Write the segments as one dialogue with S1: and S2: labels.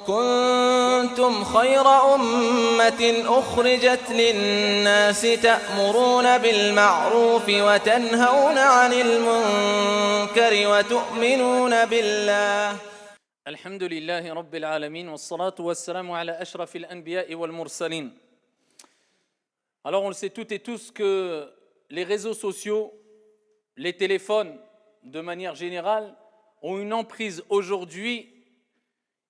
S1: كنتم خير أمة أخرجت للناس تأمرون بالمعروف وتنهون عن المنكر وتؤمنون بالله.
S2: الحمد لله رب العالمين والصلاة والسلام على أشرف الأنبياء والمرسلين. Alors on le sait toutes et tous que les réseaux sociaux, les téléphones de manière générale ont une emprise aujourd'hui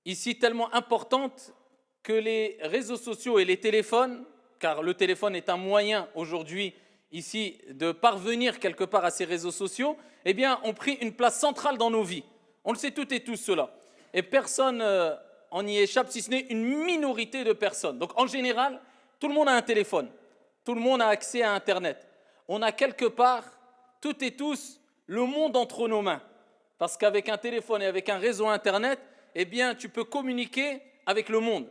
S2: ici tellement importante que les réseaux sociaux et les téléphones, car le téléphone est un moyen aujourd'hui ici de parvenir quelque part à ces réseaux sociaux, eh bien ont pris une place centrale dans nos vies. On le sait toutes et tous cela. Et personne en y échappe, si ce n'est une minorité de personnes. Donc en général, tout le monde a un téléphone, tout le monde a accès à Internet. On a quelque part, toutes et tous, le monde entre nos mains. Parce qu'avec un téléphone et avec un réseau Internet, eh bien, tu peux communiquer avec le monde.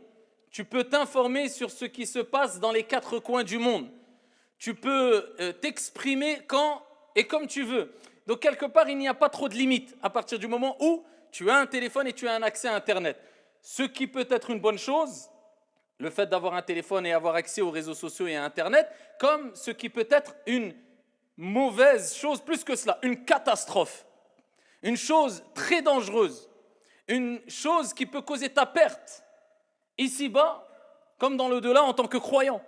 S2: Tu peux t'informer sur ce qui se passe dans les quatre coins du monde. Tu peux t'exprimer quand et comme tu veux. Donc quelque part, il n'y a pas trop de limites à partir du moment où tu as un téléphone et tu as un accès à Internet. Ce qui peut être une bonne chose, le fait d'avoir un téléphone et avoir accès aux réseaux sociaux et à Internet, comme ce qui peut être une mauvaise chose, plus que cela, une catastrophe, une chose très dangereuse, une chose qui peut causer ta perte, ici-bas, comme dans l'au-delà en tant que croyant,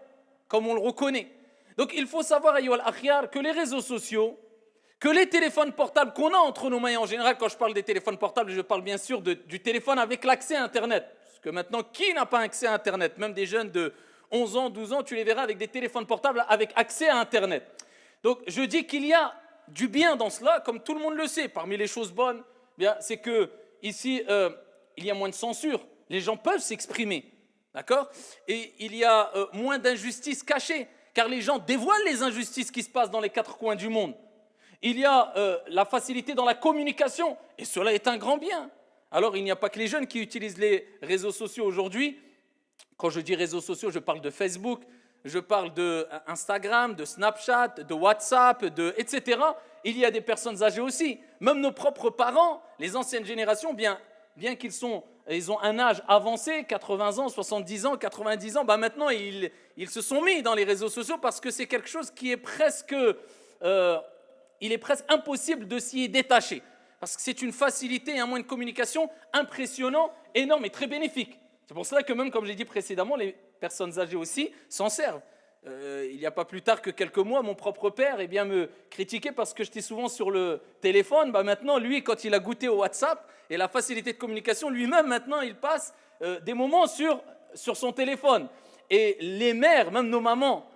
S2: comme on le reconnaît. Donc il faut savoir, ayyuhal akhyar, que les réseaux sociaux, que les téléphones portables qu'on a entre nos mains, et en général, quand je parle des téléphones portables, je parle bien sûr du téléphone avec l'accès à Internet. Parce que maintenant, qui n'a pas accès à Internet? Même des jeunes de 11 ans, 12 ans, tu les verras avec des téléphones portables avec accès à Internet. Donc, je dis qu'il y a du bien dans cela, comme tout le monde le sait. Parmi les choses bonnes, bien, c'est que ici, il y a moins de censure. Les gens peuvent s'exprimer, d'accord? Et il y a moins d'injustices cachées, car les gens dévoilent les injustices qui se passent dans les quatre coins du monde. Il y a la facilité dans la communication, et cela est un grand bien. Alors, il n'y a pas que les jeunes qui utilisent les réseaux sociaux aujourd'hui. Quand je dis réseaux sociaux, je parle de Facebook, je parle de Instagram, de Snapchat, de WhatsApp, etc. Il y a des personnes âgées aussi. Même nos propres parents, les anciennes générations, bien qu'ils ont un âge avancé, 80 ans, 70 ans, 90 ans, maintenant, ils se sont mis dans les réseaux sociaux parce que c'est quelque chose qui est presque... il est presque impossible de s'y détacher, parce que c'est une facilité et un moyen de communication impressionnant, énorme et très bénéfique. C'est pour cela que même, comme j'ai dit précédemment, les personnes âgées aussi s'en servent. Il n'y a pas plus tard que quelques mois, mon propre père me critiquait parce que j'étais souvent sur le téléphone. Maintenant, lui, quand il a goûté au WhatsApp et la facilité de communication, lui-même, maintenant, il passe des moments sur son téléphone. Et les mères, même nos mamans,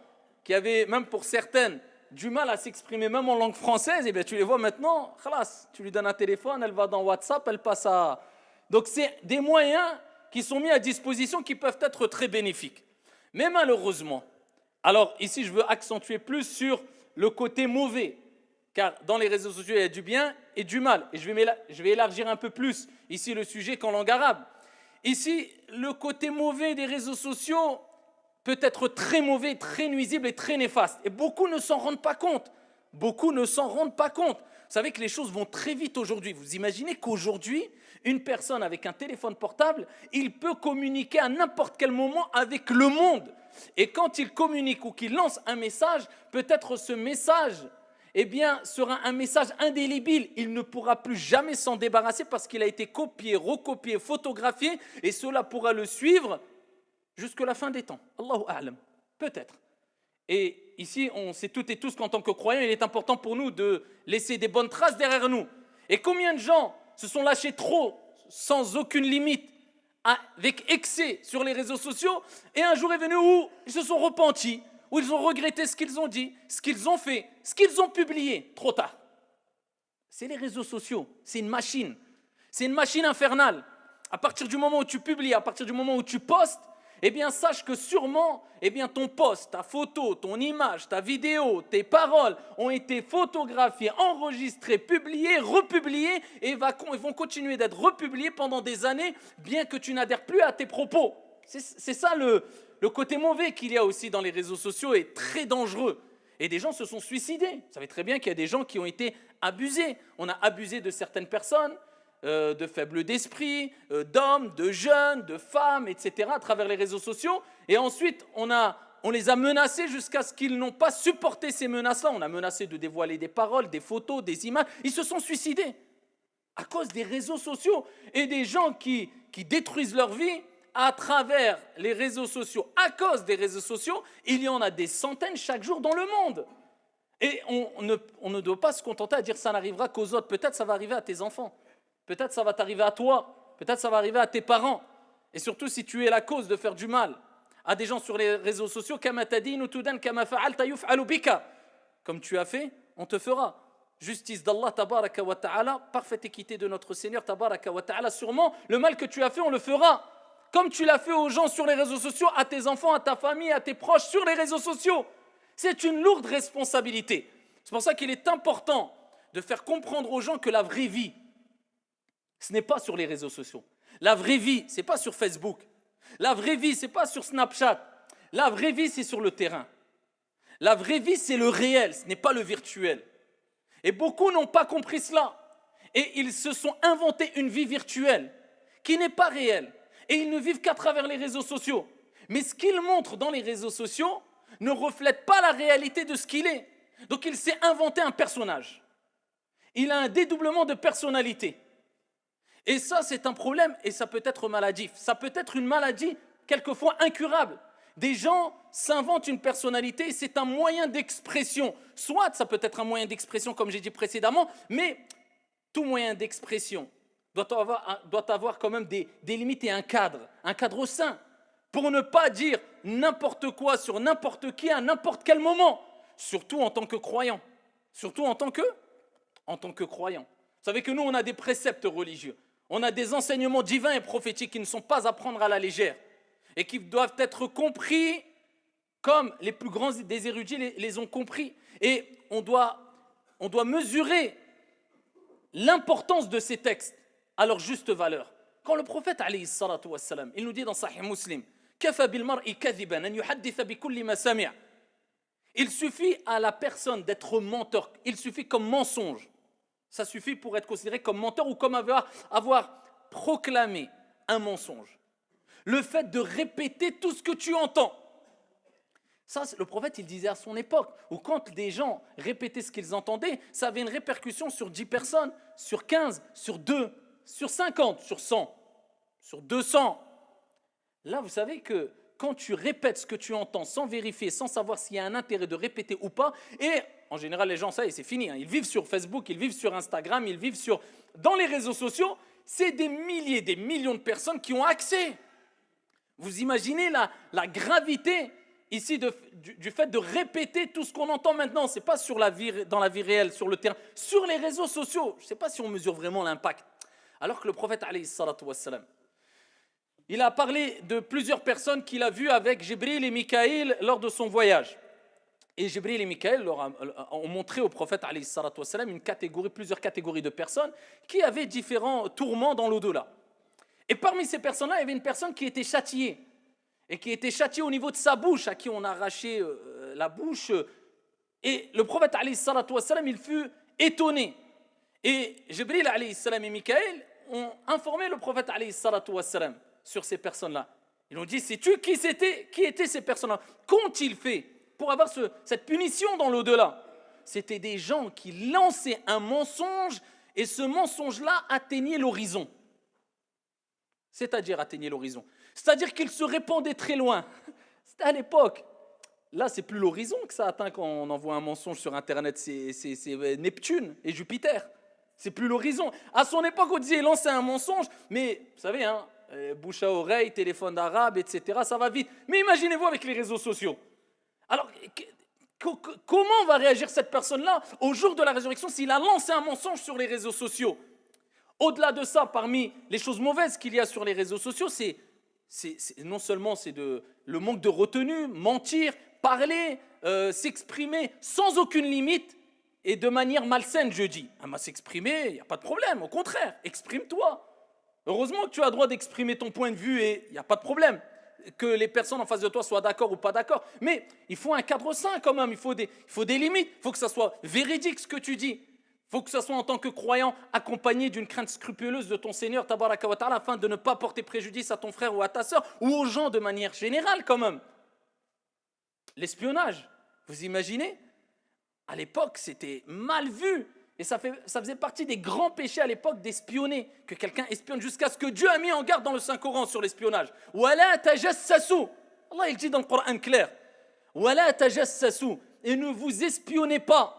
S2: qui avaient, même pour certaines, du mal à s'exprimer même en langue française, et bien tu les vois maintenant, khalas, tu lui donnes un téléphone, elle va dans WhatsApp, elle passe à... Donc c'est des moyens qui sont mis à disposition qui peuvent être très bénéfiques. Mais malheureusement, alors ici je veux accentuer plus sur le côté mauvais, car dans les réseaux sociaux il y a du bien et du mal. Et je vais élargir un peu plus ici le sujet qu'en langue arabe. Ici, le côté mauvais des réseaux sociaux peut être très mauvais, très nuisible et très néfaste. Et beaucoup ne s'en rendent pas compte. Beaucoup ne s'en rendent pas compte. Vous savez que les choses vont très vite aujourd'hui. Vous imaginez qu'aujourd'hui, une personne avec un téléphone portable, il peut communiquer à n'importe quel moment avec le monde. Et quand il communique ou qu'il lance un message, peut-être ce message sera un message indélébile. Il ne pourra plus jamais s'en débarrasser parce qu'il a été copié, recopié, photographié, et cela pourra le suivre jusqu'à la fin des temps. Allahu a'lam. Peut-être. Et ici, on sait toutes et tous qu'en tant que croyants, il est important pour nous de laisser des bonnes traces derrière nous. Et combien de gens se sont lâchés trop, sans aucune limite, avec excès sur les réseaux sociaux, et un jour est venu où ils se sont repentis, où ils ont regretté ce qu'ils ont dit, ce qu'ils ont fait, ce qu'ils ont publié, trop tard. C'est les réseaux sociaux, c'est une machine. C'est une machine infernale. À partir du moment où tu publies, à partir du moment où tu postes, sache que sûrement, ton post, ta photo, ton image, ta vidéo, tes paroles ont été photographiées, enregistrées, publiées, republiées et vont continuer d'être republiées pendant des années, bien que tu n'adhères plus à tes propos. C'est ça le côté mauvais qu'il y a aussi dans les réseaux sociaux est très dangereux. Et des gens se sont suicidés. Vous savez très bien qu'il y a des gens qui ont été abusés. On a abusé de certaines personnes, de faibles d'esprit, d'hommes, de jeunes, de femmes, etc. à travers les réseaux sociaux. Et ensuite, on les a menacés jusqu'à ce qu'ils n'ont pas supporté ces menaces-là. On a menacé de dévoiler des paroles, des photos, des images. Ils se sont suicidés à cause des réseaux sociaux et des gens qui détruisent leur vie à travers les réseaux sociaux. À cause des réseaux sociaux, il y en a des centaines chaque jour dans le monde. Et on ne doit pas se contenter à dire ça n'arrivera qu'aux autres. Peut-être ça va arriver à tes enfants. Peut-être ça va t'arriver à toi. Peut-être ça va arriver à tes parents. Et surtout si tu es la cause de faire du mal à des gens sur les réseaux sociaux. Comme tu as fait, on te fera. Justice d'Allah, tabaraka wa ta'ala, parfaite équité de notre Seigneur, tabaraka wa ta'ala. Sûrement, le mal que tu as fait, on le fera. Comme tu l'as fait aux gens sur les réseaux sociaux, à tes enfants, à ta famille, à tes proches sur les réseaux sociaux. C'est une lourde responsabilité. C'est pour ça qu'il est important de faire comprendre aux gens que la vraie vie, ce n'est pas sur les réseaux sociaux. La vraie vie, ce n'est pas sur Facebook. La vraie vie, ce n'est pas sur Snapchat. La vraie vie, c'est sur le terrain. La vraie vie, c'est le réel, ce n'est pas le virtuel. Et beaucoup n'ont pas compris cela. Et ils se sont inventés une vie virtuelle qui n'est pas réelle. Et ils ne vivent qu'à travers les réseaux sociaux. Mais ce qu'ils montrent dans les réseaux sociaux ne reflète pas la réalité de ce qu'il est. Donc il s'est inventé un personnage. Il a un dédoublement de personnalité. Et ça, c'est un problème et ça peut être maladif. Ça peut être une maladie quelquefois incurable. Des gens s'inventent une personnalité et c'est un moyen d'expression. Soit ça peut être un moyen d'expression comme j'ai dit précédemment, mais tout moyen d'expression doit avoir quand même des limites et un cadre sain, pour ne pas dire n'importe quoi sur n'importe qui à n'importe quel moment, surtout en tant que croyant. Surtout en tant que croyant. Vous savez que nous, on a des préceptes religieux, on a des enseignements divins et prophétiques qui ne sont pas à prendre à la légère et qui doivent être compris comme les plus grands des érudits les ont compris. Et on doit mesurer l'importance de ces textes à leur juste valeur. Quand le prophète, alayhi salatu wassalam, il nous dit dans Sahih Muslim, Kafa bil mar'i kadhiban an yuhadditha bi kulli ma sami'. Il suffit à la personne d'être menteur, il suffit comme mensonge. Ça suffit pour être considéré comme menteur ou comme avoir proclamé un mensonge. Le fait de répéter tout ce que tu entends. Ça, le prophète, il disait à son époque, où quand des gens répétaient ce qu'ils entendaient, ça avait une répercussion sur 10 personnes, sur 15, sur 2, sur 50, sur 100, sur 200. Là, vous savez que quand tu répètes ce que tu entends sans vérifier, sans savoir s'il y a un intérêt de répéter ou pas, et en général, les gens, ça y est, c'est fini, hein, ils vivent sur Facebook, ils vivent sur Instagram, ils vivent dans les réseaux sociaux, c'est des milliers, des millions de personnes qui ont accès. Vous imaginez la gravité ici du fait de répéter tout ce qu'on entend maintenant. Ce n'est pas dans la vie réelle, sur le terrain, sur les réseaux sociaux. Je ne sais pas si on mesure vraiment l'impact. Alors que le prophète, alayhi salatu wassalam, il a parlé de plusieurs personnes qu'il a vues avec Jibril et Mikaïl lors de son voyage. Et Jibril et Mikaïl ont montré au prophète, alayhi salatu wassalam, plusieurs catégories de personnes qui avaient différents tourments dans l'au-delà. Et parmi ces personnes-là, il y avait une personne qui était châtiée. Et qui était châtiée au niveau de sa bouche, à qui on a arraché la bouche. Et le prophète, alayhi salatu wassalam, il fut étonné. Et Jibril, alayhi salam, et Mikaïl ont informé le prophète, alayhi salatu wassalam, sur ces personnes-là. Ils ont dit, sais-tu qui étaient ces personnes-là? Qu'ont-ils fait pour avoir cette punition dans l'au-delà? C'était des gens qui lançaient un mensonge et ce mensonge-là atteignait l'horizon. C'est-à-dire atteignait l'horizon. C'est-à-dire qu'il se répandait très loin. C'était à l'époque. Là, c'est plus l'horizon que ça atteint quand on envoie un mensonge sur Internet. C'est Neptune et Jupiter. C'est plus l'horizon. À son époque, on disait lancer un mensonge, mais vous savez, hein, bouche à oreille, téléphone d'arabe, etc., ça va vite. Mais imaginez-vous avec les réseaux sociaux. Alors, comment va réagir cette personne-là au jour de la résurrection s'il a lancé un mensonge sur les réseaux sociaux? Au-delà de ça, parmi les choses mauvaises qu'il y a sur les réseaux sociaux, non seulement c'est le manque de retenue, mentir, parler, s'exprimer sans aucune limite et de manière malsaine, je dis. S'exprimer, il n'y a pas de problème, au contraire, exprime-toi. Heureusement que tu as le droit d'exprimer ton point de vue et il n'y a pas de problème. Que les personnes en face de toi soient d'accord ou pas d'accord. Mais il faut un cadre sain quand même, il faut des limites, il faut que ça soit véridique ce que tu dis. Il faut que ce soit en tant que croyant accompagné d'une crainte scrupuleuse de ton Seigneur tabaraka wa ta'ala afin de ne pas porter préjudice à ton frère ou à ta sœur ou aux gens de manière générale quand même. L'espionnage, vous imaginez? À l'époque, c'était mal vu. Et ça faisait partie des grands péchés à l'époque d'espionner, que quelqu'un espionne jusqu'à ce que Dieu a mis en garde dans le Saint-Coran sur l'espionnage. Wala tajassasu. Allah il dit dans le Coran clair. Wala tajassasu. Et ne vous espionnez pas.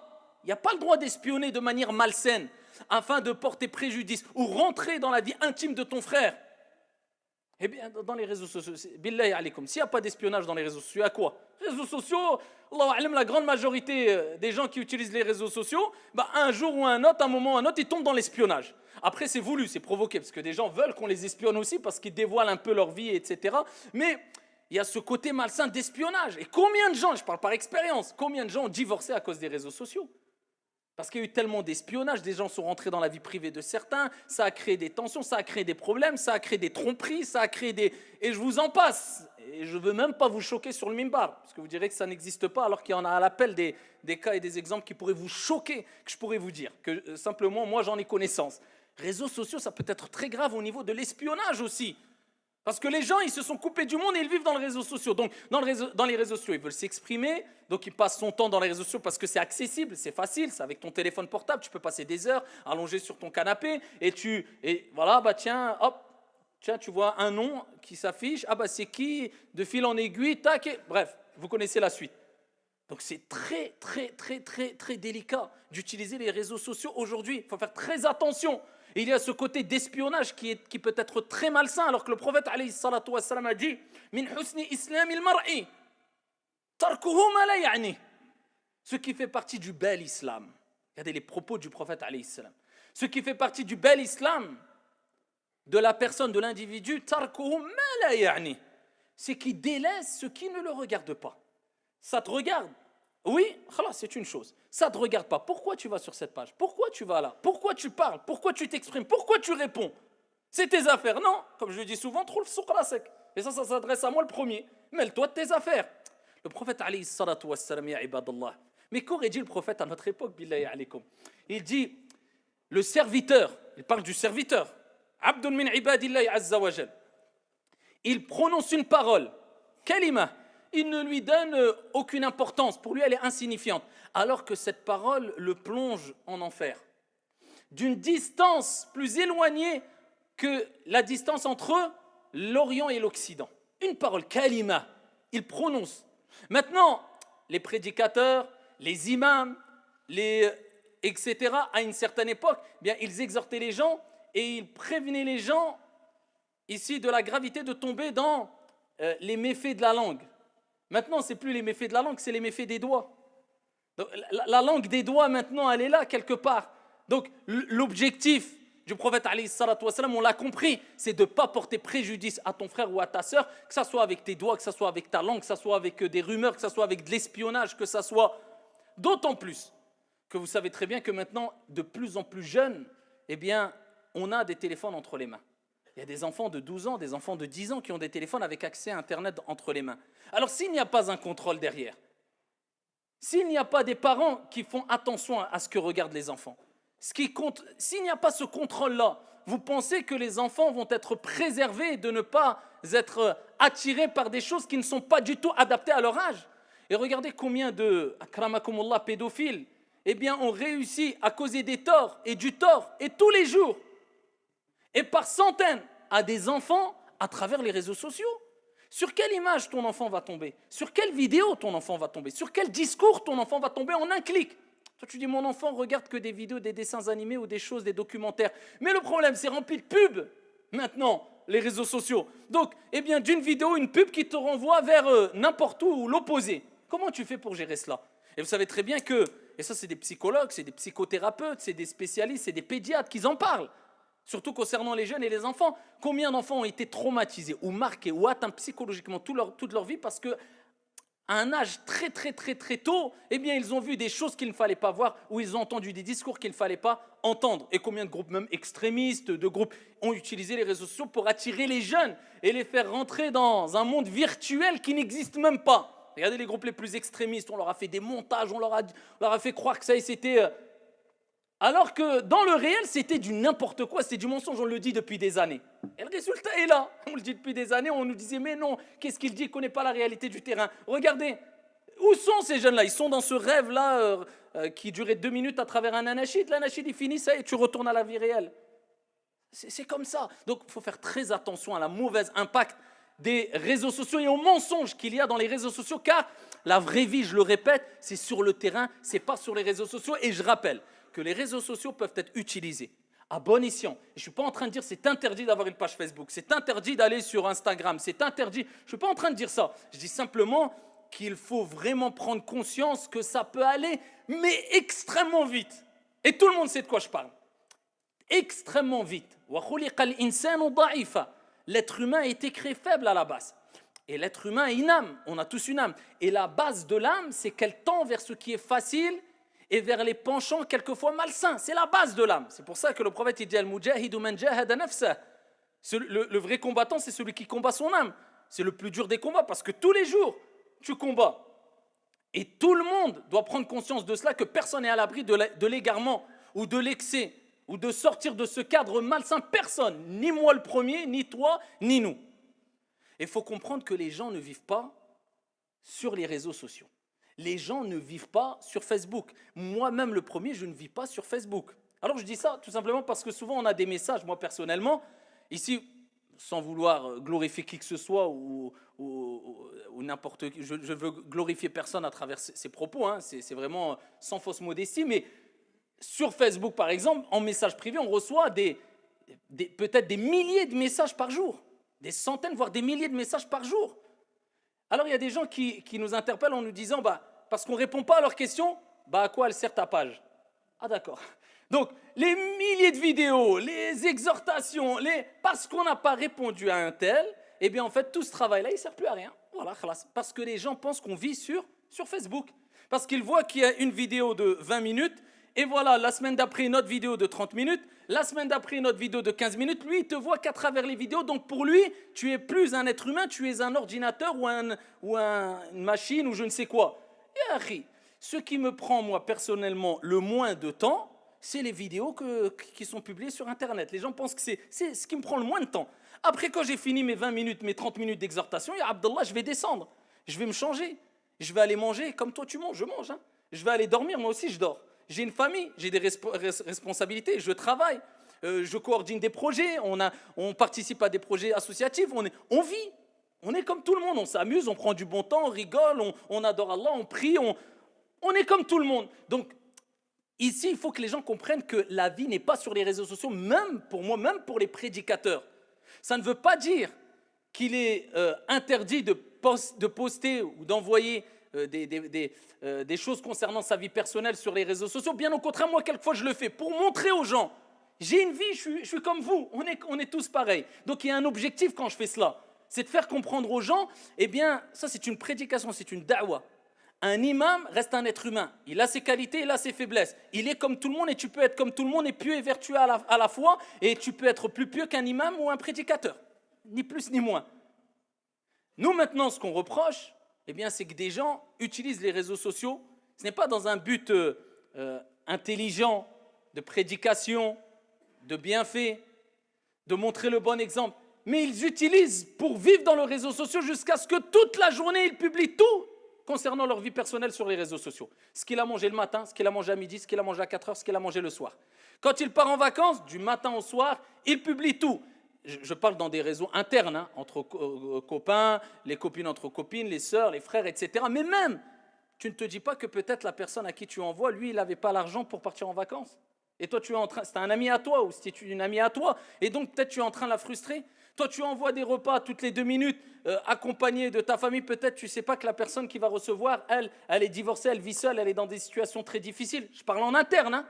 S2: Il n'y a pas le droit d'espionner de manière malsaine afin de porter préjudice ou rentrer dans la vie intime de ton frère. Eh bien, dans les réseaux sociaux, billahi alaykum, s'il n'y a pas d'espionnage dans les réseaux sociaux, à quoi? Réseaux sociaux, Allahu a'lam, la grande majorité des gens qui utilisent les réseaux sociaux, un jour ou un autre, un moment ou un autre, ils tombent dans l'espionnage. Après, c'est voulu, c'est provoqué, parce que des gens veulent qu'on les espionne aussi, parce qu'ils dévoilent un peu leur vie, etc. Mais il y a ce côté malsain d'espionnage. Et combien de gens, je parle par expérience, combien de gens ont divorcé à cause des réseaux sociaux? Parce qu'il y a eu tellement d'espionnage, des gens sont rentrés dans la vie privée de certains, ça a créé des tensions, ça a créé des problèmes, ça a créé des tromperies, ça a créé des... Et je vous en passe. Et je ne veux même pas vous choquer sur le mimbar, parce que vous direz que ça n'existe pas, alors qu'il y en a à l'appel des cas et des exemples qui pourraient vous choquer, que je pourrais vous dire, que simplement moi j'en ai connaissance. Réseaux sociaux, ça peut être très grave au niveau de l'espionnage aussi. Parce que les gens, ils se sont coupés du monde et ils vivent dans les réseaux sociaux. Donc, dans les réseaux sociaux, ils veulent s'exprimer. Donc, ils passent son temps dans les réseaux sociaux parce que c'est accessible, c'est facile. C'est avec ton téléphone portable, tu peux passer des heures allongé sur ton canapé. Et voilà, tiens, hop, tiens, tu vois un nom qui s'affiche. Ah, c'est qui? De fil en aiguille, tac. Bref, vous connaissez la suite. Donc, c'est très, très, très, très, très délicat d'utiliser les réseaux sociaux aujourd'hui. Il faut faire très attention. Et il y a ce côté d'espionnage qui peut être très malsain, alors que le prophète alayhi salatu wassalam a dit min husni islamil mar'i tarkuhu ma la ya'ni. Ce qui fait partie du bel islam. Regardez les propos du prophète alayhi salam. Ce qui fait partie du bel islam de la personne, de l'individu, tarkuhu ma la ya'ni. C'est qu'il délaisse ce qui ne le regarde pas. Ça te regarde? Oui, c'est une chose. Ça ne te regarde pas. Pourquoi tu vas sur cette page? Pourquoi tu vas là? Pourquoi tu parles? Pourquoi tu t'exprimes? Pourquoi tu réponds? C'est tes affaires. Non, comme je le dis souvent, trouve le souk rasek. Et ça s'adresse à moi le premier. Mêle-toi de tes affaires. Le prophète, alayhi salatu wassalam, ya ibadallah. Mais qu'aurait dit le prophète à notre époque, billahi alaykum? Il dit, le serviteur, il parle du serviteur, abdun min ibadillahi azza wa jal. Il prononce une parole, kalima. Il ne lui donne aucune importance. Pour lui, elle est insignifiante. Alors que cette parole le plonge en enfer. D'une distance plus éloignée que la distance entre l'Orient et l'Occident. Une parole, kalima, il prononce. Maintenant, les prédicateurs, les imams, etc., à une certaine époque, bien, ils exhortaient les gens et ils prévenaient les gens ici de la gravité de tomber dans les méfaits de la langue. Maintenant, ce n'est plus les méfaits de la langue, c'est les méfaits des doigts. Donc, la langue des doigts, maintenant, elle est là quelque part. Donc, l'objectif du prophète, alayhi salatu wassalam, on l'a compris, c'est de ne pas porter préjudice à ton frère ou à ta sœur, que ce soit avec tes doigts, que ce soit avec ta langue, que ce soit avec des rumeurs, que ce soit avec de l'espionnage, que ce soit... D'autant plus que vous savez très bien que maintenant, de plus en plus jeunes, eh bien, on a des téléphones entre les mains. Il y a des enfants de 12 ans, des enfants de 10 ans qui ont des téléphones avec accès à Internet entre les mains. Alors s'il n'y a pas un contrôle derrière, s'il n'y a pas des parents qui font attention à ce que regardent les enfants, s'il n'y a pas ce contrôle-là, vous pensez que les enfants vont être préservés de ne pas être attirés par des choses qui ne sont pas du tout adaptées à leur âge? Et regardez combien de akramakumullah pédophiles, eh bien, ont réussi à causer des torts et du tort, et tous les jours, et par centaines à des enfants à travers les réseaux sociaux. Sur quelle image ton enfant va tomber? Sur quelle vidéo ton enfant va tomber? Sur quel discours ton enfant va tomber en un clic? Toi tu dis mon enfant regarde que des vidéos, des dessins animés ou des choses, des documentaires. Mais le problème c'est rempli de pubs maintenant, les réseaux sociaux. Donc, eh bien d'une vidéo, une pub qui te renvoie vers n'importe où ou l'opposé. Comment tu fais pour gérer cela? Et vous savez très bien que, et ça c'est des psychologues, c'est des psychothérapeutes, c'est des spécialistes, c'est des pédiatres qui en parlent. Surtout concernant les jeunes et les enfants, combien d'enfants ont été traumatisés ou marqués ou atteints psychologiquement toute leur vie parce qu'à un âge très très très très tôt, eh bien ils ont vu des choses qu'il ne fallait pas voir ou ils ont entendu des discours qu'il ne fallait pas entendre. Et combien de groupes même extrémistes, de groupes ont utilisé les réseaux sociaux pour attirer les jeunes et les faire rentrer dans un monde virtuel qui n'existe même pas. Regardez les groupes les plus extrémistes, on leur a fait des montages, on leur a fait croire que ça c'était Alors que dans le réel, c'était du n'importe quoi, c'était du mensonge, on le dit depuis des années. Et le résultat est là. On le dit depuis des années, on nous disait, mais non, qu'est-ce qu'il dit, il ne connaît pas la réalité du terrain. Regardez, où sont ces jeunes-là? Ils sont dans ce rêve-là qui durait 2 minutes à travers un anachid. L'anachid, il finit ça et tu retournes à la vie réelle. C'est comme ça. Donc, il faut faire très attention à la mauvaise impact des réseaux sociaux et aux mensonges qu'il y a dans les réseaux sociaux, car la vraie vie, je le répète, c'est sur le terrain, c'est pas sur les réseaux sociaux. Et je rappelle que les réseaux sociaux peuvent être utilisés à bon escient. Je ne suis pas en train de dire c'est interdit d'avoir une page Facebook, c'est interdit d'aller sur Instagram, c'est interdit. Je ne suis pas en train de dire ça. Je dis simplement qu'il faut vraiment prendre conscience que ça peut aller, mais extrêmement vite. Et tout le monde sait de quoi je parle. Extrêmement vite. L'être humain a été créé faible à la base. Et l'être humain a une âme, on a tous une âme. Et la base de l'âme, c'est qu'elle tend vers ce qui est facile et vers les penchants quelquefois malsains. C'est la base de l'âme. C'est pour ça que le prophète dit Al-Mujahidu man jahada nafsah. Le vrai combattant, c'est celui qui combat son âme. C'est le plus dur des combats parce que tous les jours, tu combats. Et tout le monde doit prendre conscience de cela, que personne n'est à l'abri de l'égarement ou de l'excès ou de sortir de ce cadre malsain. Personne, ni moi le premier, ni toi, ni nous. Il faut comprendre que les gens ne vivent pas sur les réseaux sociaux. Les gens ne vivent pas sur Facebook. Moi-même, le premier, je ne vis pas sur Facebook. Alors, je dis ça tout simplement parce que souvent, on a des messages, moi personnellement, ici, sans vouloir glorifier qui que ce soit ou n'importe qui, je ne veux glorifier personne à travers ces propos, hein, c'est vraiment sans fausse modestie, mais sur Facebook, par exemple, en message privé, on reçoit peut-être des milliers de messages par jour. Des centaines, voire des milliers de messages par jour. Alors, il y a des gens qui nous interpellent en nous disant, parce qu'on ne répond pas à leurs questions, à quoi elle sert ta page? Ah d'accord. Donc, les milliers de vidéos, les exhortations, parce qu'on n'a pas répondu à un tel, eh bien, en fait, tout ce travail-là, il ne sert plus à rien. Voilà, khalas. Parce que les gens pensent qu'on vit sur Facebook. Parce qu'ils voient qu'il y a une vidéo de 20 minutes, et voilà, la semaine d'après, une autre vidéo de 30 minutes, la semaine d'après, une autre vidéo de 15 minutes. Lui, il te voit qu'à travers les vidéos. Donc, pour lui, tu es plus un être humain, tu es un ordinateur ou une machine ou je ne sais quoi. Et Harry, ce qui me prend, moi, personnellement, le moins de temps, c'est les vidéos qui sont publiées sur Internet. Les gens pensent que c'est ce qui me prend le moins de temps. Après, quand j'ai fini mes 20 minutes, mes 30 minutes d'exhortation, ya Abdallah, je vais descendre. Je vais me changer. Je vais aller manger comme toi, tu manges. Je mange. Hein. Je vais aller dormir, moi aussi, je dors. J'ai une famille, j'ai des responsabilités, je travaille, je coordonne des projets, on participe à des projets associatifs, on vit. On est comme tout le monde, on s'amuse, on prend du bon temps, on rigole, on adore Allah, on prie, on est comme tout le monde. Donc, ici, il faut que les gens comprennent que la vie n'est pas sur les réseaux sociaux, même pour moi, même pour les prédicateurs. Ça ne veut pas dire qu'il est interdit de poster ou d'envoyer des choses concernant sa vie personnelle sur les réseaux sociaux. Bien au contraire, moi, quelquefois, je le fais pour montrer aux gens. J'ai une vie, je suis comme vous, on est tous pareils. Donc, il y a un objectif quand je fais cela. C'est de faire comprendre aux gens, eh bien, ça c'est une prédication, c'est une da'wa. Un imam reste un être humain. Il a ses qualités, il a ses faiblesses. Il est comme tout le monde et tu peux être comme tout le monde et pieux et vertueux à la fois. Et tu peux être plus pieux qu'un imam ou un prédicateur. Ni plus ni moins. Nous maintenant, ce qu'on reproche, eh bien, c'est que des gens utilisent les réseaux sociaux. Ce n'est pas dans un but intelligent, de prédication, de bienfait, de montrer le bon exemple. Mais ils utilisent pour vivre dans les réseaux sociaux jusqu'à ce que toute la journée, ils publient tout concernant leur vie personnelle sur les réseaux sociaux. Ce qu'il a mangé le matin, ce qu'il a mangé à midi, ce qu'il a mangé à 4 heures, ce qu'il a mangé le soir. Quand il part en vacances, du matin au soir, il publie tout. Je parle dans des réseaux internes, hein, entre copains, les copines entre copines, les sœurs, les frères, etc. Mais même, tu ne te dis pas que peut-être la personne à qui tu envoies, lui, il n'avait pas l'argent pour partir en vacances. Et toi, tu es en train, c'est un ami à toi ou c'est une amie à toi. Et donc, peut-être tu es en train de la frustrer. Toi, tu envoies des repas toutes les 2 minutes, accompagnés de ta famille. Peut-être tu ne sais pas que la personne qui va recevoir, elle est divorcée, elle vit seule, elle est dans des situations très difficiles. Je parle en interne. Hein.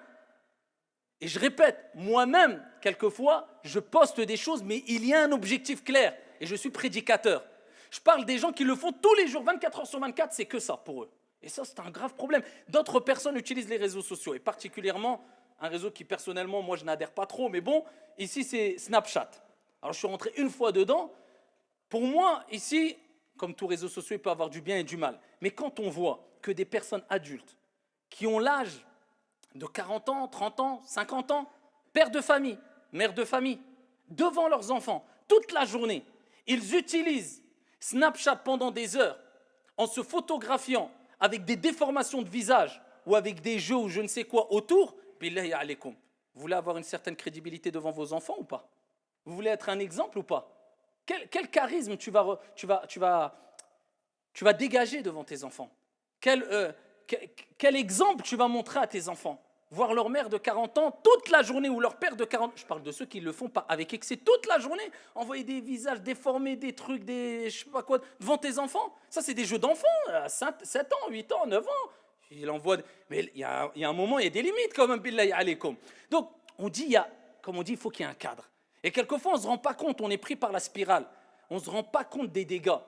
S2: Et je répète, moi-même, quelquefois, je poste des choses, mais il y a un objectif clair. Et je suis prédicateur. Je parle des gens qui le font tous les jours, 24 heures sur 24, c'est que ça pour eux. Et ça, c'est un grave problème. D'autres personnes utilisent les réseaux sociaux, et particulièrement un réseau qui, personnellement, moi, je n'adhère pas trop. Mais bon, ici, c'est Snapchat. Alors, je suis rentré une fois dedans. Pour moi, ici, comme tout réseau social, il peut avoir du bien et du mal. Mais quand on voit que des personnes adultes qui ont l'âge de 40 ans, 30 ans, 50 ans, pères de famille, mères de famille, devant leurs enfants, toute la journée. Ils utilisent Snapchat pendant des heures en se photographiant avec des déformations de visage ou avec des jeux ou je ne sais quoi autour. Billahi alaykoum. Vous voulez avoir une certaine crédibilité devant vos enfants ou pas? Vous voulez être un exemple ou pas? Quel charisme tu vas dégager devant tes enfants? Quel exemple tu vas montrer à tes enfants? Voir leur mère de 40 ans toute la journée ou leur père de 40 ans, je parle de ceux qui le font pas avec excès toute la journée, envoyer des visages déformés, des trucs, des je sais pas quoi, devant tes enfants. Ça, c'est des jeux d'enfants, à 7 ans, 8 ans, 9 ans. Il envoie, mais il y a un moment, il y a des limites quand même, billahi alaykoum. Donc, comme on dit, il faut qu'il y ait un cadre. Et quelquefois, on ne se rend pas compte, on est pris par la spirale. On ne se rend pas compte des dégâts.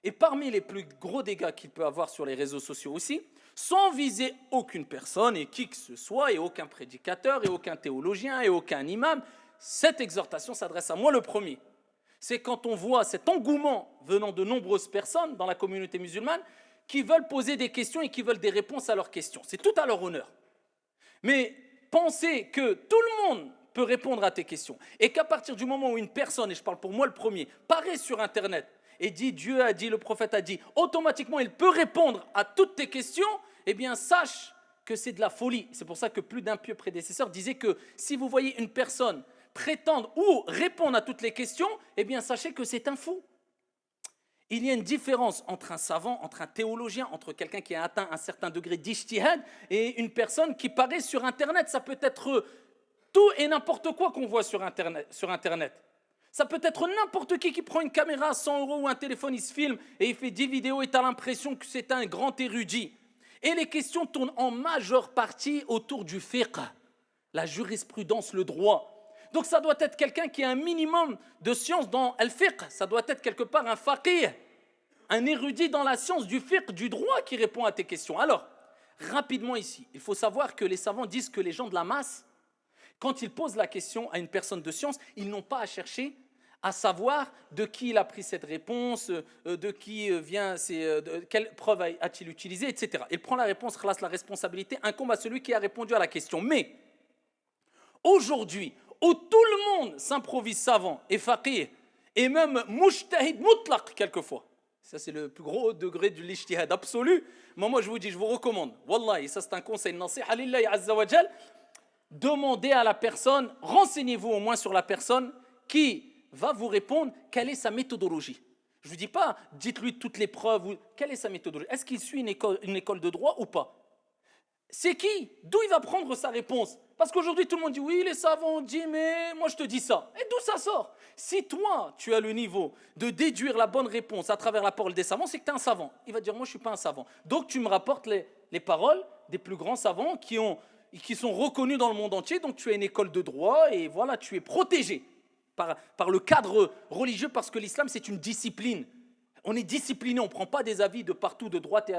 S2: Et parmi les plus gros dégâts qu'il peut avoir sur les réseaux sociaux aussi, sans viser aucune personne et qui que ce soit, et aucun prédicateur, et aucun théologien, et aucun imam, cette exhortation s'adresse à moi le premier. C'est quand on voit cet engouement venant de nombreuses personnes dans la communauté musulmane qui veulent poser des questions et qui veulent des réponses à leurs questions. C'est tout à leur honneur. Mais penser que tout le monde peut répondre à tes questions et qu'à partir du moment où une personne, et je parle pour moi le premier, paraît sur Internet et dit Dieu a dit, le prophète a dit, automatiquement il peut répondre à toutes tes questions, eh bien sache que c'est de la folie. C'est pour ça que plus d'un pieux prédécesseur disait que si vous voyez une personne prétendre ou répondre à toutes les questions, eh bien sachez que c'est un fou. Il y a une différence entre un savant, entre un théologien, entre quelqu'un qui a atteint un certain degré d'ijtihad et une personne qui paraît sur Internet. Ça peut être tout et n'importe quoi qu'on voit sur Internet. Ça peut être n'importe qui prend une caméra à 100 € ou un téléphone, il se filme et il fait 10 vidéos et tu as l'impression que c'est un grand érudit. Et les questions tournent en majeure partie autour du fiqh, la jurisprudence, le droit. Donc ça doit être quelqu'un qui a un minimum de science dans le fiqh, ça doit être quelque part un faqih, un érudit dans la science du fiqh, du droit qui répond à tes questions. Alors, rapidement ici, il faut savoir que les savants disent que les gens de la masse, quand ils posent la question à une personne de science, ils n'ont pas à chercher à savoir de qui il a pris cette réponse, de qui vient, quelle preuve a-t-il utilisé, etc. Il prend la réponse, la responsabilité incombe à celui qui a répondu à la question. Mais aujourd'hui, où tout le monde s'improvise savant et faqih, et même mujtahid mutlaq quelquefois, ça c'est le plus gros degré de l'ijtihad absolu, moi je vous dis, je vous recommande, wallahi, ça c'est un conseil, nasiha lillahi azza wa jal, demandez à la personne, renseignez-vous au moins sur la personne qui va vous répondre quelle est sa méthodologie. Je ne vous dis pas, dites-lui toutes les preuves, quelle est sa méthodologie. Est-ce qu'il suit une école de droit ou pas? C'est qui? D'où il va prendre sa réponse? Parce qu'aujourd'hui, tout le monde dit, oui, les savants ont dit, mais moi je te dis ça. Et d'où ça sort? Si toi, tu as le niveau de déduire la bonne réponse à travers la parole des savants, c'est que tu es un savant. Il va dire, moi je ne suis pas un savant. Donc tu me rapportes les paroles des plus grands savants qui sont reconnus dans le monde entier. Donc tu as une école de droit et voilà, tu es protégé par le cadre religieux parce que l'islam, c'est une discipline. On est discipliné, on ne prend pas des avis de partout, de droite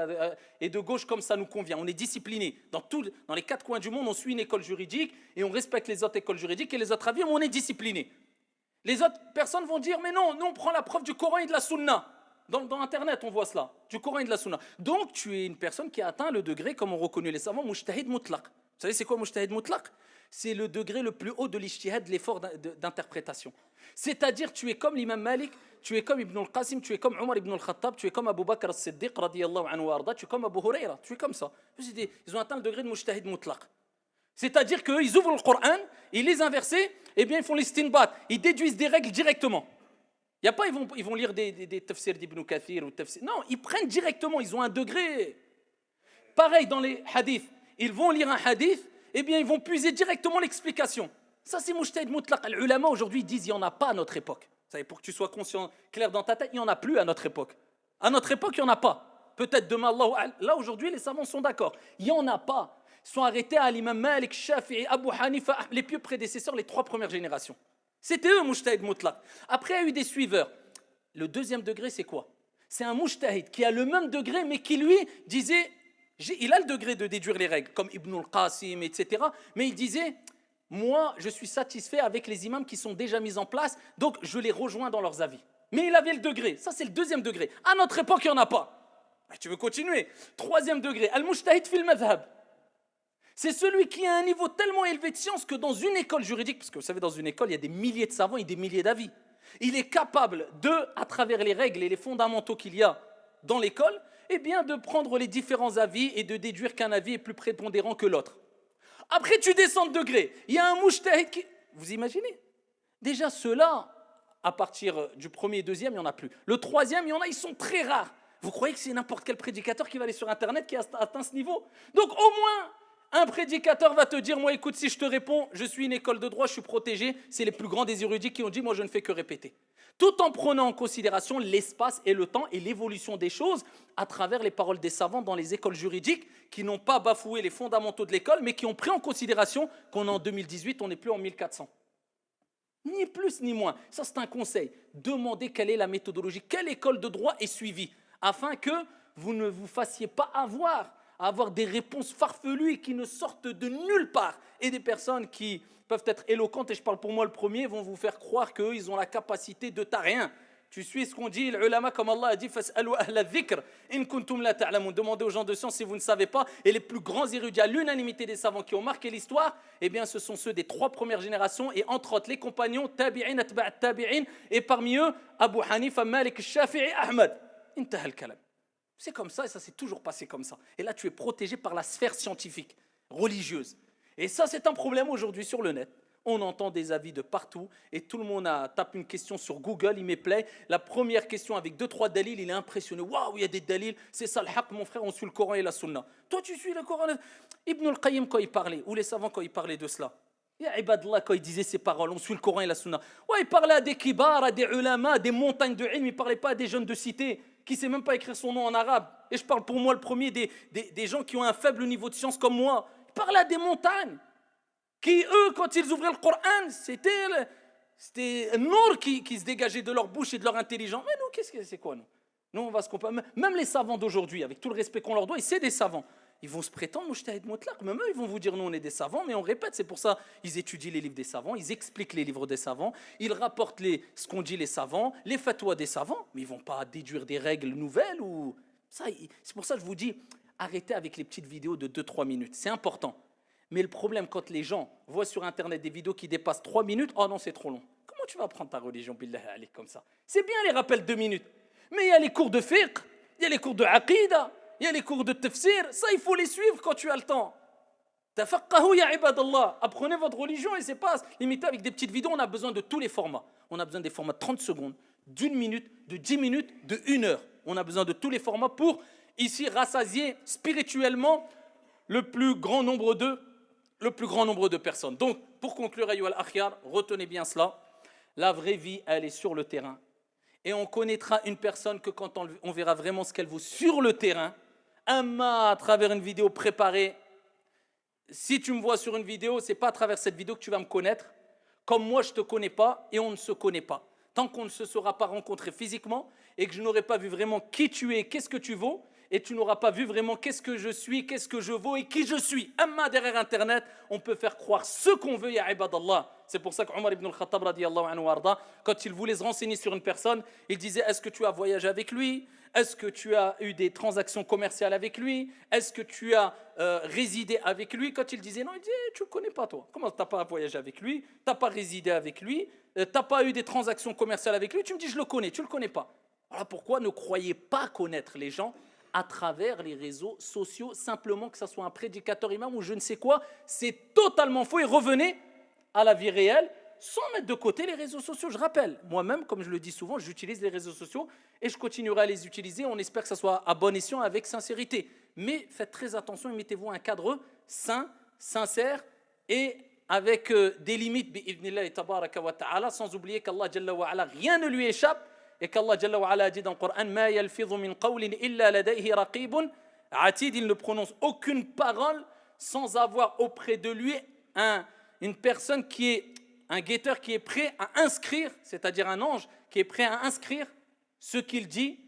S2: et de gauche comme ça nous convient. On est discipliné. Dans les 4 coins du monde, on suit une école juridique et on respecte les autres écoles juridiques et les autres avis, mais on est discipliné. Les autres personnes vont dire, mais non, nous on prend la preuve du Coran et de la Sunna. Dans Internet, on voit cela, du Coran et de la Sunna. Donc tu es une personne qui a atteint le degré, comme on reconnaît les savants, mujtahid mutlaq. Vous savez c'est quoi mujtahid mutlaq? C'est le degré le plus haut de l'ijtihad, de l'effort d'interprétation. C'est-à-dire, tu es comme l'imam Malik, tu es comme Ibn al-Qasim, tu es comme Omar ibn al-Khattab, tu es comme Abu Bakr as-Siddiq, radiyallahu anhu wa arda, tu es comme Abu Huraira, tu es comme ça. Ils ont atteint le degré de mujtahid mutlaq. C'est-à-dire qu'ils ouvrent le Coran, ils lisent un verset, et bien ils font l'istinbat, ils déduisent des règles directement. Il y a pas, ils vont lire des tafsirs d'Ibn Kathir ou tafsir. Non, ils prennent directement, ils ont un degré. Pareil dans les hadiths, ils vont lire un hadith, eh bien ils vont puiser directement l'explication. Ça c'est mujtahid mutlaq. Les ulama aujourd'hui disent il n'y en a pas à notre époque. Vous savez, pour que tu sois conscient, clair dans ta tête, il n'y en a plus à notre époque. À notre époque, il n'y en a pas. Peut-être demain, là aujourd'hui les savants sont d'accord. Il n'y en a pas. Ils sont arrêtés à l'imam Malik, Shafi'i, Abu Hanifa, les pieux prédécesseurs, les 3 premières générations. C'était eux, mujtahid mutlaq. Après, il y a eu des suiveurs. Le deuxième degré, c'est quoi? C'est un mujtahid qui a le même degré, mais qui lui disait, il a le degré de déduire les règles, comme Ibn al-Qasim, etc. Mais il disait, moi, je suis satisfait avec les imams qui sont déjà mis en place, donc je les rejoins dans leurs avis. Mais il avait le degré. Ça, c'est le deuxième degré. À notre époque, il n'y en a pas. Tu veux continuer? Troisième degré, al-mujtahid fil madhab. C'est celui qui a un niveau tellement élevé de science que dans une école juridique, parce que vous savez, dans une école, il y a des milliers de savants et des milliers d'avis, il est capable de, à travers les règles et les fondamentaux qu'il y a dans l'école, eh bien, de prendre les différents avis et de déduire qu'un avis est plus prépondérant que l'autre. Après, tu descends de degré. Il y a un mujtahid qui... Vous imaginez? Déjà, ceux-là, à partir du premier et deuxième, il n'y en a plus. Le troisième, il y en a, ils sont très rares. Vous croyez que c'est n'importe quel prédicateur qui va aller sur Internet qui a atteint ce niveau? Donc, au moins, un prédicateur va te dire, moi, écoute, si je te réponds, je suis une école de droit, je suis protégé. C'est les plus grands des érudits qui ont dit, moi, je ne fais que répéter. Tout en prenant en considération l'espace et le temps et l'évolution des choses à travers les paroles des savants dans les écoles juridiques qui n'ont pas bafoué les fondamentaux de l'école, mais qui ont pris en considération qu'on est en 2018, on n'est plus en 1400. Ni plus ni moins. Ça, c'est un conseil. Demandez quelle est la méthodologie, quelle école de droit est suivie, afin que vous ne vous fassiez pas avoir des réponses farfelues et qui ne sortent de nulle part. Et des personnes qui peuvent être éloquentes, et je parle pour moi le premier, vont vous faire croire qu'eux, ils ont la capacité de rien. Tu suis ce qu'on dit, l'ulama, comme Allah a dit, fas'alu ahla dhikr in kuntum la ta'lamun. Demandez aux gens de science si vous ne savez pas. Et les plus grands érudits, à l'unanimité des savants qui ont marqué l'histoire, eh bien, ce sont ceux des 3 premières générations, et entre autres les compagnons, tabi'in, atba'at tabi'in, et parmi eux, Abu Hanifa, Malik, Shafi'i, Ahmad. Intaha al-kalam. C'est comme ça, et ça s'est toujours passé comme ça. Et là, tu es protégé par la sphère scientifique, religieuse. Et ça, c'est un problème aujourd'hui sur le net. On entend des avis de partout et tout le monde tape une question sur Google, il met play. La première question avec 2-3 dalils, il est impressionné. Waouh, il y a des dalils, c'est ça le haq, mon frère, on suit le Coran et la Sunna. Toi, tu suis le Coran. Ibn al-Qayyim, quand il parlait, ou les savants, quand ils parlaient de cela, ya ibadallah, quand il disait ces paroles, on suit le Coran et la Sunna. Ouais, il parlait à des kibars, à des ulama, à des montagnes de ilm, il ne parlait pas à des jeunes de cité qui ne sait même pas écrire son nom en arabe. Et je parle pour moi le premier des gens qui ont un faible niveau de science comme moi. Il parlait à des montagnes qui, eux, quand ils ouvraient le Coran, c'était un nour qui se dégageait de leur bouche et de leur intelligence. Mais nous, qu'est-ce que c'est quoi, nous? Nous, on va se comparer. Même les savants d'aujourd'hui, avec tout le respect qu'on leur doit, et c'est des savants. Ils vont se prétendre mujtahid mutlaq. Même eux, ils vont vous dire, nous, on est des savants, mais on répète. C'est pour ça qu'ils étudient les livres des savants, ils expliquent les livres des savants, ils rapportent ce qu'ont dit les savants, les fatwas des savants, mais ils ne vont pas déduire des règles nouvelles. C'est pour ça que je vous dis, arrêtez avec les petites vidéos de 2-3 minutes. C'est important. Mais le problème, quand les gens voient sur Internet des vidéos qui dépassent 3 minutes, oh non, c'est trop long. Comment tu vas apprendre ta religion, billah alik, comme ça? C'est bien les rappels 2 minutes. Mais il y a les cours de fiqh, il y a les cours de aqida, il y a les cours de tafsir. Ça, il faut les suivre quand tu as le temps. Tafaqahu ya ibadallah. Apprenez votre religion et c'est pas limité avec des petites vidéos. On a besoin de tous les formats. On a besoin des formats de 30 secondes, d'1 minute, de 10 minutes, de 1 heure. On a besoin de tous les formats pour, ici, rassasier spirituellement le plus grand nombre de personnes. Donc, pour conclure, ayyuhal akhyar, retenez bien cela. La vraie vie, elle est sur le terrain. Et on connaîtra une personne que quand on verra vraiment ce qu'elle vaut sur le terrain, à travers une vidéo préparée. Si tu me vois sur une vidéo, ce n'est pas à travers cette vidéo que tu vas me connaître. Comme moi, je ne te connais pas et on ne se connaît pas. Tant qu'on ne se sera pas rencontré physiquement et que je n'aurai pas vu vraiment qui tu es, qu'est-ce que tu vaux, et tu n'auras pas vu vraiment qu'est-ce que je suis, qu'est-ce que je vaux et qui je suis. Amma derrière Internet, on peut faire croire ce qu'on veut, ya ibadallah. C'est pour ça qu'Omar ibn al-Khattab, radiyallahu anhu warda, quand il voulait se renseigner sur une personne, il disait, est-ce que tu as voyagé avec lui? Est-ce que tu as eu des transactions commerciales avec lui? Est-ce que tu as résidé avec lui? Quand il disait non, il disait, tu ne le connais pas toi. Comment tu n'as pas voyagé avec lui? Tu n'as pas résidé avec lui? Tu n'as pas eu des transactions commerciales avec lui? Tu me dis, je le connais, tu ne le connais pas. Voilà pourquoi ne croyez pas connaître les gens à travers les réseaux sociaux, simplement que ce soit un prédicateur imam ou je ne sais quoi, c'est totalement faux. Et revenez à la vie réelle, sans mettre de côté les réseaux sociaux. Je rappelle, moi-même, comme je le dis souvent, j'utilise les réseaux sociaux et je continuerai à les utiliser. On espère que ça soit à bon escient, avec sincérité. Mais faites très attention et mettez-vous un cadre sain, sincère et avec des limites, bi'idhnillahi tabaraka wa ta'ala, sans oublier qu'Allah Jalla wa ala, rien ne lui échappe. Et qu'Allah Jalla wa ala dit dans le Coran, Ma yalfidhu min qawlin illa ladayhi raqibun atid, il ne prononce aucune parole sans avoir auprès de lui une personne qui est un guetteur qui est prêt à inscrire, c'est-à-dire un ange qui est prêt à inscrire ce qu'il dit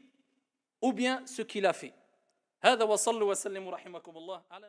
S2: ou bien ce qu'il a fait. هذا وصلوا وسلموا رحمكم الله على